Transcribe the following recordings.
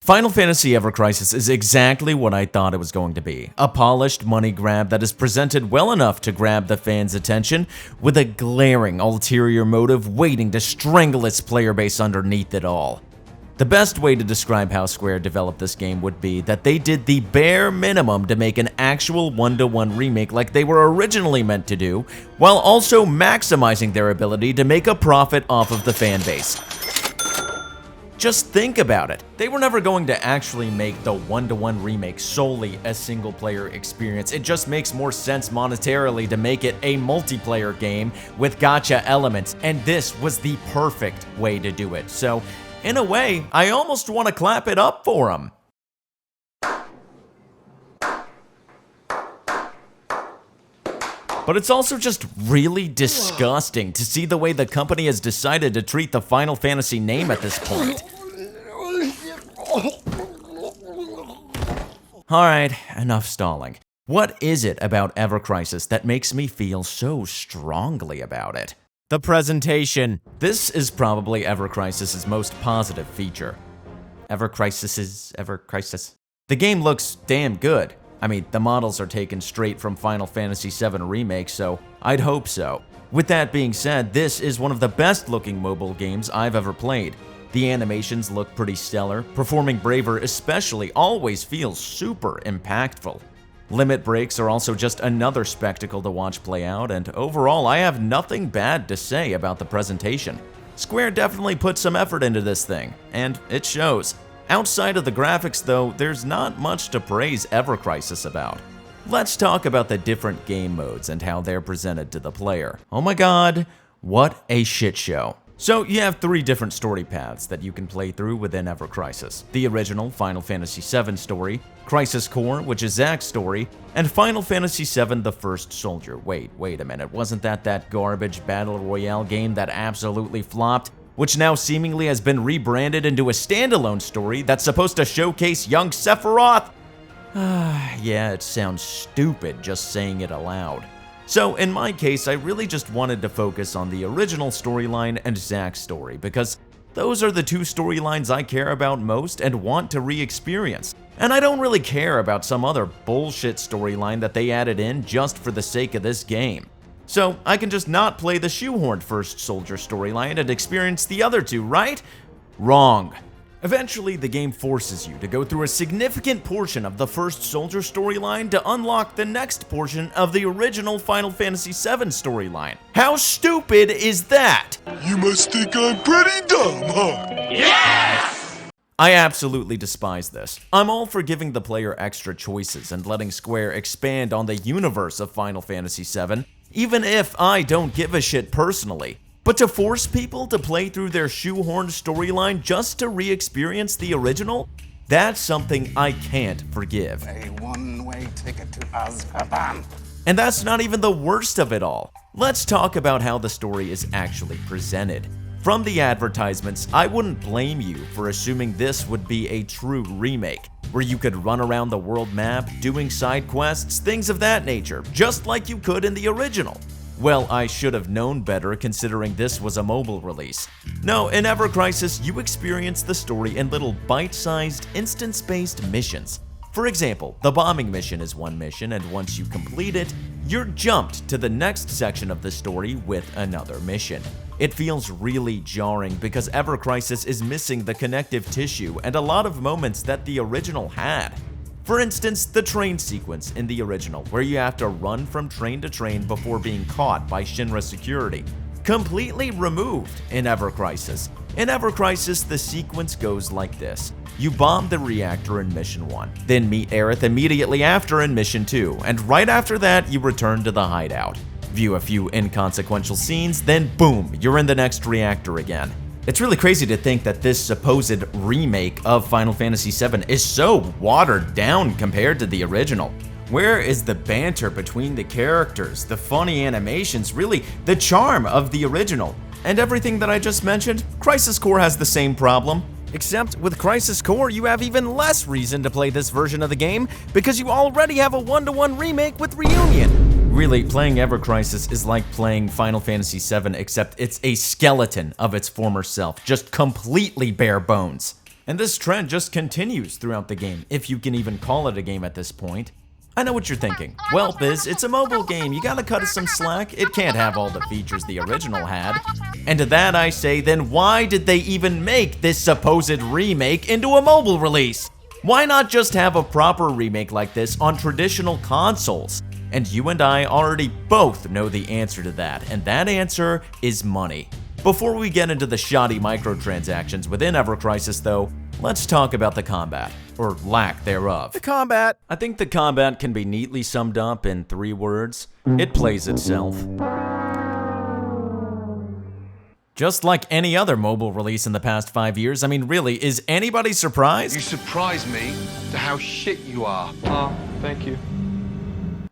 Final Fantasy Ever Crisis is exactly what I thought it was going to be. A polished money grab that is presented well enough to grab the fans' attention, with a glaring ulterior motive waiting to strangle its player base underneath it all. The best way to describe how Square developed this game would be that they did the bare minimum to make an actual one-to-one remake like they were originally meant to do, while also maximizing their ability to make a profit off of the fan base. Just think about it. They were never going to actually make the one-to-one remake solely a single-player experience. It just makes more sense monetarily to make it a multiplayer game with gacha elements, and this was the perfect way to do it. So, in a way, I almost want to clap it up for them. But it's also just really disgusting to see the way the company has decided to treat the Final Fantasy name at this point. Alright, enough stalling. What is it about Ever Crisis that makes me feel so strongly about it? The presentation. This is probably Ever Crisis' most positive feature. Ever Crisis. The game looks damn good. I mean, the models are taken straight from Final Fantasy VII Remake, so I'd hope so. With that being said, this is one of the best looking mobile games I've ever played. The animations look pretty stellar. Performing Braver especially always feels super impactful. Limit breaks are also just another spectacle to watch play out, and overall I have nothing bad to say about the presentation. Square definitely put some effort into this thing, and it shows. Outside of the graphics though, there's not much to praise Ever Crisis about. Let's talk about the different game modes and how they're presented to the player. Oh my god, what a shit show. So you have 3 different story paths that you can play through within Ever Crisis. The original Final Fantasy VII story, Crisis Core, which is Zack's story, and Final Fantasy VII The First Soldier. Wait a minute, wasn't that garbage Battle Royale game that absolutely flopped, which now seemingly has been rebranded into a standalone story that's supposed to showcase young Sephiroth? Yeah, it sounds stupid just saying it aloud. So in my case, I really just wanted to focus on the original storyline and Zack's story, because those are the 2 storylines I care about most and want to re-experience. And I don't really care about some other bullshit storyline that they added in just for the sake of this game. So I can just not play the shoehorned First Soldier storyline and experience the other 2, right? Wrong. Eventually, the game forces you to go through a significant portion of the First Soldier storyline to unlock the next portion of the original Final Fantasy VII storyline. How stupid is that? You must think I'm pretty dumb, huh? Yes! I absolutely despise this. I'm all for giving the player extra choices and letting Square expand on the universe of Final Fantasy VII, even if I don't give a shit personally. But to force people to play through their shoehorned storyline just to re-experience the original, that's something I can't forgive. A one-way ticket to Azkaban. And that's not even the worst of it all. Let's talk about how the story is actually presented. From the advertisements, I wouldn't blame you for assuming this would be a true remake, where you could run around the world map, doing side quests, things of that nature, just like you could in the original. Well, I should have known better considering this was a mobile release. No, in Ever Crisis, you experience the story in little bite-sized, instance-based missions. For example, the bombing mission is one mission, and once you complete it, you're jumped to the next section of the story with another mission. It feels really jarring because Ever Crisis is missing the connective tissue and a lot of moments that the original had. For instance, the train sequence in the original, where you have to run from train to train before being caught by Shinra security. Completely removed in Ever Crisis. In Ever Crisis, the sequence goes like this. You bomb the reactor in Mission 1, then meet Aerith immediately after in Mission 2, and right after that, you return to the hideout. View a few inconsequential scenes, then boom, you're in the next reactor again. It's really crazy to think that this supposed remake of Final Fantasy VII is so watered down compared to the original. Where is the banter between the characters, the funny animations, really the charm of the original? And everything that I just mentioned, Crisis Core has the same problem. Except with Crisis Core, you have even less reason to play this version of the game because you already have a one-to-one remake with Reunion. Really, playing Ever Crisis is like playing Final Fantasy VII, except it's a skeleton of its former self, just completely bare bones. And this trend just continues throughout the game, if you can even call it a game at this point. I know what you're thinking. Well, Biz, it's a mobile game, you gotta cut it some slack. It can't have all the features the original had. And to that I say, then why did they even make this supposed remake into a mobile release? Why not just have a proper remake like this on traditional consoles? And you and I already both know the answer to that, and that answer is money. Before we get into the shoddy microtransactions within Ever Crisis though, let's talk about the combat, or lack thereof. The combat. I think the combat can be neatly summed up in 3 words. It plays itself. Just like any other mobile release in the past 5 years, I mean really, is anybody surprised? You surprise me to how shit you are. Oh, thank you.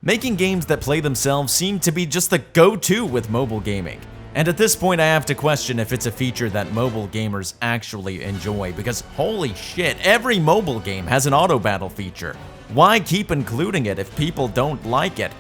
Making games that play themselves seem to be just the go-to with mobile gaming. And at this point I have to question if it's a feature that mobile gamers actually enjoy, because holy shit, every mobile game has an auto battle feature. Why keep including it if people don't like it?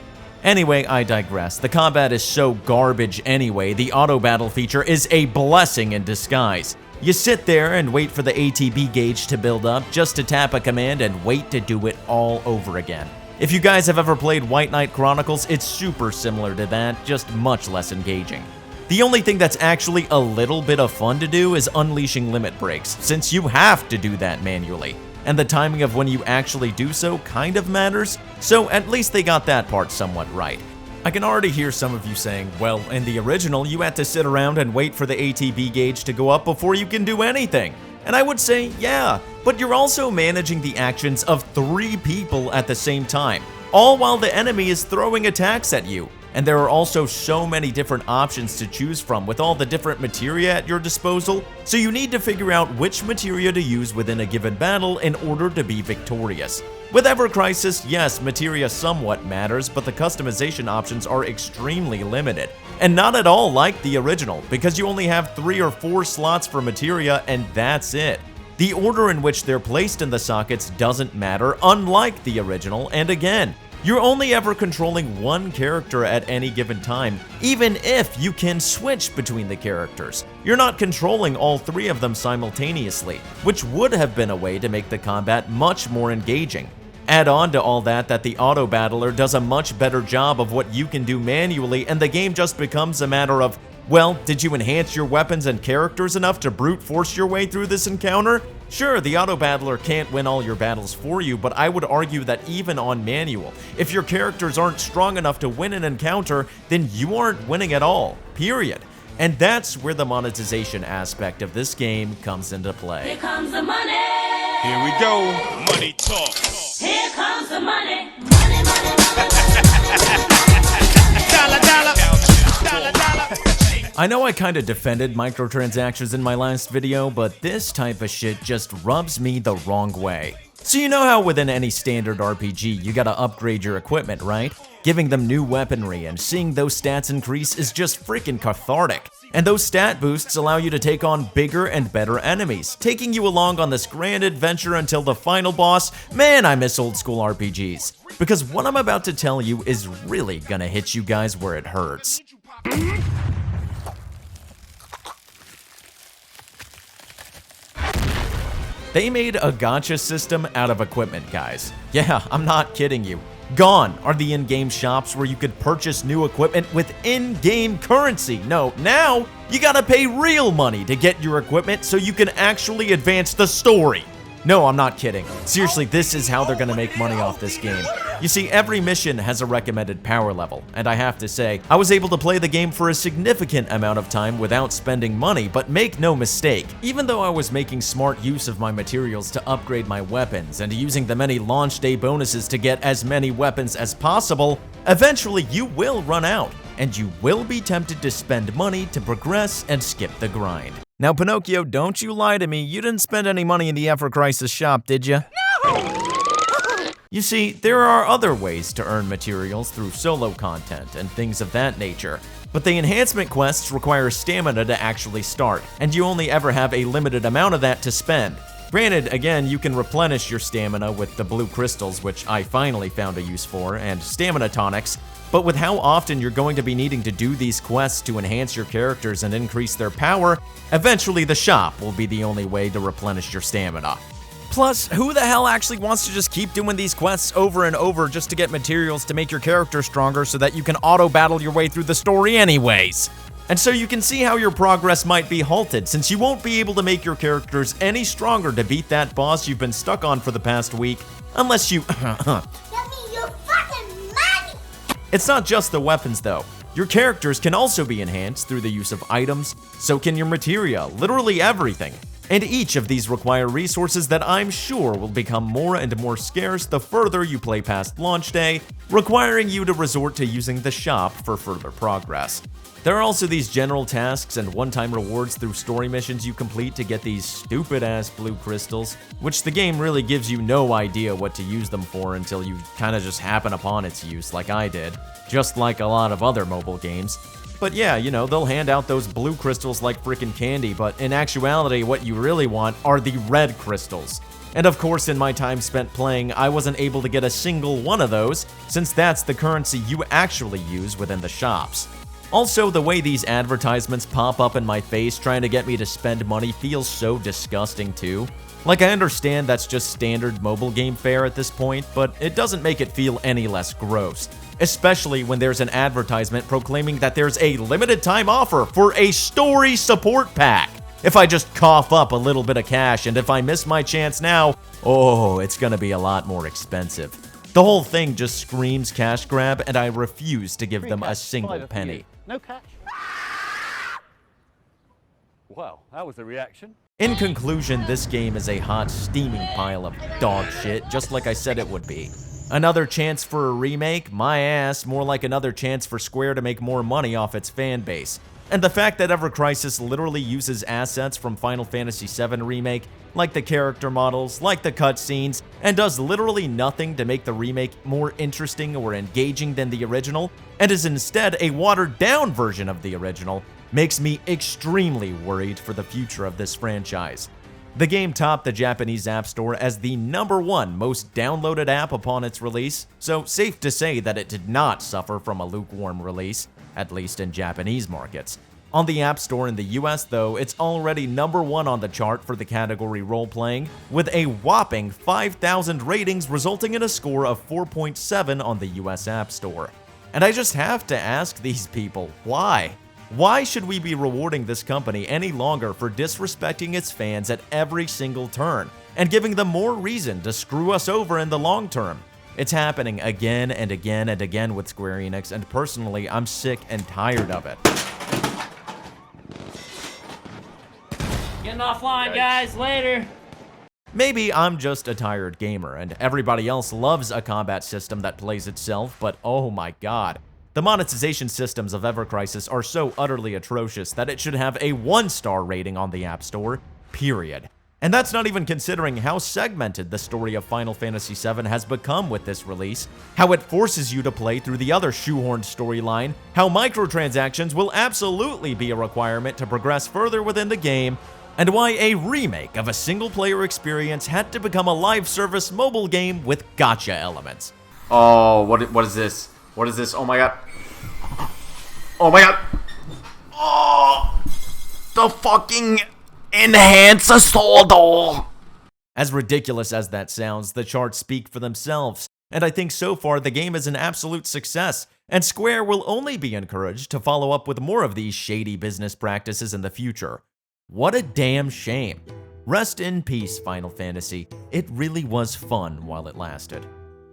Anyway, I digress. The combat is so garbage anyway, the auto battle feature is a blessing in disguise. You sit there and wait for the ATB gauge to build up just to tap a command and wait to do it all over again. If you guys have ever played White Knight Chronicles, it's super similar to that, just much less engaging. The only thing that's actually a little bit of fun to do is unleashing limit breaks, since you have to do that manually. And the timing of when you actually do so kind of matters, so at least they got that part somewhat right. I can already hear some of you saying, well, in the original you had to sit around and wait for the ATB gauge to go up before you can do anything. And I would say, yeah, but you're also managing the actions of 3 people at the same time, all while the enemy is throwing attacks at you. And there are also so many different options to choose from with all the different materia at your disposal, so you need to figure out which materia to use within a given battle in order to be victorious. With Ever Crisis, yes, materia somewhat matters, but the customization options are extremely limited. And not at all like the original, because you only have 3 or 4 slots for materia and that's it. The order in which they're placed in the sockets doesn't matter, unlike the original, and again, you're only ever controlling one character at any given time, even if you can switch between the characters. You're not controlling all 3 of them simultaneously, which would have been a way to make the combat much more engaging. Add on to all that the auto battler does a much better job of what you can do manually, and the game just becomes a matter of, well, did you enhance your weapons and characters enough to brute force your way through this encounter? Sure, the auto battler can't win all your battles for you, but I would argue that even on manual, if your characters aren't strong enough to win an encounter, then you aren't winning at all, period. And that's where the monetization aspect of this game comes into play. Here comes the money. Here we go. Money talk. Here comes the money. Money, money, money. Dollar, dollar. Dollar, dollar. I know I kinda defended microtransactions in my last video, but this type of shit just rubs me the wrong way. So you know how within any standard RPG you gotta upgrade your equipment, right? Giving them new weaponry and seeing those stats increase is just freaking cathartic. And those stat boosts allow you to take on bigger and better enemies, taking you along on this grand adventure until the final boss. Man, I miss old school RPGs. Because what I'm about to tell you is really gonna hit you guys where it hurts. They made a gacha system out of equipment, guys. Yeah, I'm not kidding you. Gone are the in-game shops where you could purchase new equipment with in-game currency. No, now you gotta pay real money to get your equipment so you can actually advance the story. No, I'm not kidding. Seriously, this is how they're gonna make money off this game. You see, every mission has a recommended power level, and I have to say, I was able to play the game for a significant amount of time without spending money, but make no mistake, even though I was making smart use of my materials to upgrade my weapons and using the many launch day bonuses to get as many weapons as possible, eventually you will run out, and you will be tempted to spend money to progress and skip the grind. Now, Pinocchio, don't you lie to me, you didn't spend any money in the Ever Crisis shop, did you? No! You see, there are other ways to earn materials through solo content and things of that nature, but the enhancement quests require stamina to actually start, and you only ever have a limited amount of that to spend. Granted, again, you can replenish your stamina with the blue crystals, which I finally found a use for, and stamina tonics, But with how often you're going to be needing to do these quests to enhance your characters and increase their power, eventually the shop will be the only way to replenish your stamina. Plus, who the hell actually wants to just keep doing these quests over and over just to get materials to make your character stronger so that you can auto-battle your way through the story anyways? And so you can see how your progress might be halted, since you won't be able to make your characters any stronger to beat that boss you've been stuck on for the past week, unless you Give me your fucking money! It's not just the weapons though. Your characters can also be enhanced through the use of items, so can your materia, literally everything. And each of these require resources that I'm sure will become more and more scarce the further you play past launch day, requiring you to resort to using the shop for further progress. There are also these general tasks and one-time rewards through story missions you complete to get these stupid-ass blue crystals, which the game really gives you no idea what to use them for until you kinda just happen upon its use like I did, just like a lot of other mobile games. But yeah, you know, they'll hand out those blue crystals like freaking candy, but in actuality, what you really want are the red crystals. And of course, in my time spent playing, I wasn't able to get a single one of those, since that's the currency you actually use within the shops. Also, the way these advertisements pop up in my face trying to get me to spend money feels so disgusting too. Like, I understand that's just standard mobile game fare at this point, but it doesn't make it feel any less gross. Especially when there's an advertisement proclaiming that there's a limited time offer for a story support pack. If I just cough up a little bit of cash, and if I miss my chance now, oh, it's gonna be a lot more expensive. The whole thing just screams cash grab, and I refuse to give them a single penny. No catch. Well, that was the reaction. In conclusion, this game is a hot, steaming pile of dog shit, just like I said it would be. Another chance for a remake? My ass, more like another chance for Square to make more money off its fan base. And the fact that Ever Crisis literally uses assets from Final Fantasy VII Remake, like the character models, like the cutscenes, and does literally nothing to make the remake more interesting or engaging than the original, and is instead a watered-down version of the original, makes me extremely worried for the future of this franchise. The game topped the Japanese App Store as the #1 most downloaded app upon its release, so safe to say that it did not suffer from a lukewarm release, at least in Japanese markets. On the App Store in the US though, it's already #1 on the chart for the category role-playing, with a whopping 5,000 ratings resulting in a score of 4.7 on the US App Store. And I just have to ask these people, why? Why should we be rewarding this company any longer for disrespecting its fans at every single turn, and giving them more reason to screw us over in the long term? It's happening again and again and again with Square Enix, and personally, I'm sick and tired of it. Getting offline, guys. Later. Maybe I'm just a tired gamer, and everybody else loves a combat system that plays itself, but oh my god. The monetization systems of Ever Crisis are so utterly atrocious that it should have a 1-star rating on the App Store, period. And that's not even considering how segmented the story of Final Fantasy VII has become with this release, how it forces you to play through the other shoehorned storyline, how microtransactions will absolutely be a requirement to progress further within the game, and why a remake of a single-player experience had to become a live service mobile game with gacha elements. Oh, what is this? What is this? Oh my god. Oh my god. Oh, the fucking enhance assault. As ridiculous as that sounds, the charts speak for themselves, and I think so far the game is an absolute success, and Square will only be encouraged to follow up with more of these shady business practices in the future. What a damn shame. Rest in peace, Final Fantasy. It really was fun while it lasted.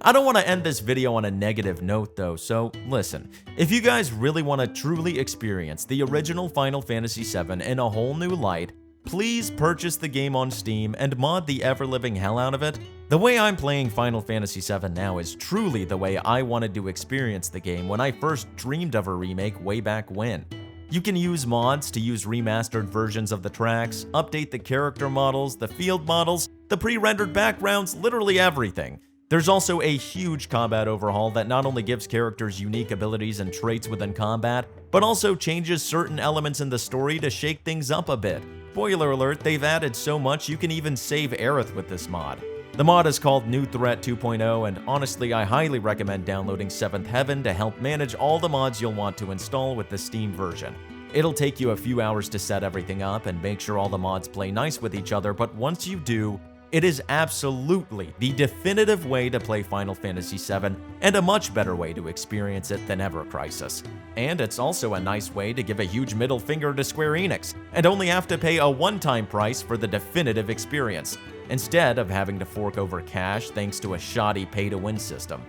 I don't want to end this video on a negative note though, so listen. If you guys really want to truly experience the original Final Fantasy VII in a whole new light, please purchase the game on Steam and mod the ever-living hell out of it. The way I'm playing Final Fantasy VII now is truly the way I wanted to experience the game when I first dreamed of a remake way back when. You can use mods to use remastered versions of the tracks, update the character models, the field models, the pre-rendered backgrounds, literally everything. There's also a huge combat overhaul that not only gives characters unique abilities and traits within combat, but also changes certain elements in the story to shake things up a bit. Spoiler alert, they've added so much you can even save Aerith with this mod. The mod is called New Threat 2.0, and honestly, I highly recommend downloading 7th Heaven to help manage all the mods you'll want to install with the Steam version. It'll take you a few hours to set everything up and make sure all the mods play nice with each other, but once you do, it is absolutely the definitive way to play Final Fantasy VII, and a much better way to experience it than Ever Crisis. And it's also a nice way to give a huge middle finger to Square Enix, and only have to pay a one-time price for the definitive experience, instead of having to fork over cash thanks to a shoddy pay-to-win system.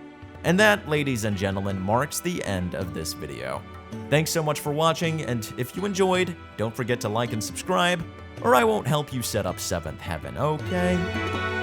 And that, ladies and gentlemen, marks the end of this video. Thanks so much for watching, and if you enjoyed, don't forget to like and subscribe, or I won't help you set up 7th Heaven, okay?